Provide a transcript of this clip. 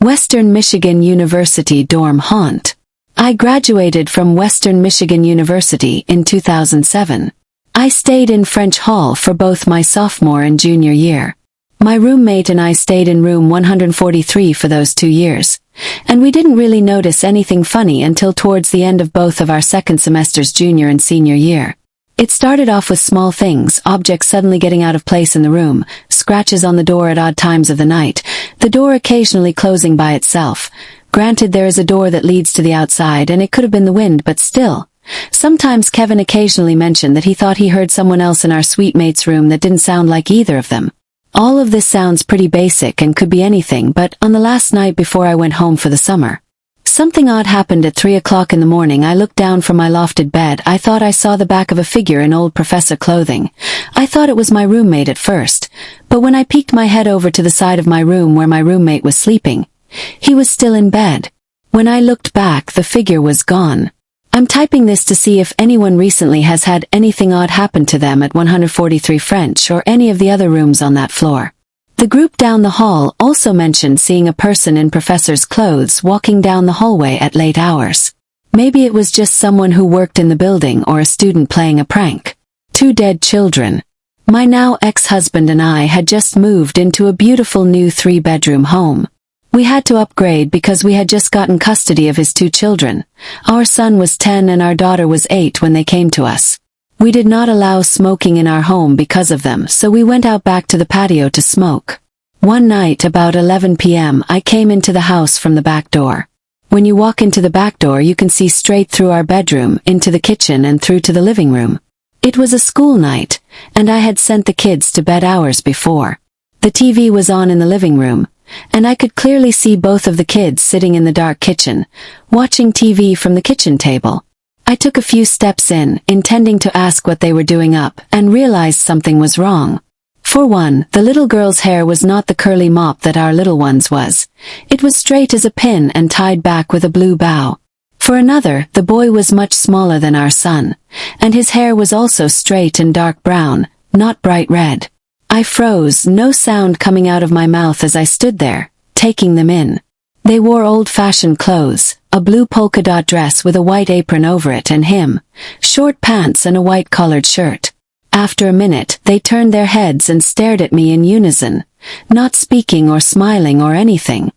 Western Michigan University dorm haunt. I graduated from Western Michigan University in 2007. I stayed in French Hall for both my sophomore and junior year. My roommate and I stayed in room 143 for those 2 years, and we didn't really notice anything funny until towards the end of both of our second semesters junior and senior year. It started off with small things, objects suddenly getting out of place in the room, scratches on the door at odd times of the night, the door occasionally closing by itself. Granted, there is a door that leads to the outside and it could have been the wind, but still. Sometimes Kevin occasionally mentioned that he thought he heard someone else in our suite mate's room that didn't sound like either of them. All of this sounds pretty basic and could be anything, but on the last night before I went home for the summer, something odd happened at 3 o'clock in the morning. I looked down from my lofted bed. I thought I saw the back of a figure in old professor clothing. I thought it was my roommate at first, but when I peeked my head over to the side of my room where my roommate was sleeping, he was still in bed. When I looked back, the figure was gone. I'm typing this to see if anyone recently has had anything odd happen to them at 143 French or any of the other rooms on that floor. The group down the hall also mentioned seeing a person in professor's clothes walking down the hallway at late hours. Maybe it was just someone who worked in the building or a student playing a prank. 2 dead children. My now ex-husband and I had just moved into a beautiful new 3-bedroom home. We had to upgrade because we had just gotten custody of his 2 children. Our son was 10 and our daughter was 8 when they came to us. We did not allow smoking in our home because of them, so we went out back to the patio to smoke. One night about 11 p.m. I came into the house from the back door. When you walk into the back door you can see straight through our bedroom, into the kitchen and through to the living room. It was a school night, and I had sent the kids to bed hours before. The TV was on in the living room, and I could clearly see both of the kids sitting in the dark kitchen, watching TV from the kitchen table. I took a few steps in, intending to ask what they were doing up, and realized something was wrong. For one, the little girl's hair was not the curly mop that our little one's was. It was straight as a pin and tied back with a blue bow. For another, the boy was much smaller than our son, and his hair was also straight and dark brown, not bright red. I froze, no sound coming out of my mouth as I stood there, taking them in. They wore old-fashioned clothes, a blue polka dot dress with a white apron over it and him, short pants and a white collared shirt. After a minute, they turned their heads and stared at me in unison, not speaking or smiling or anything.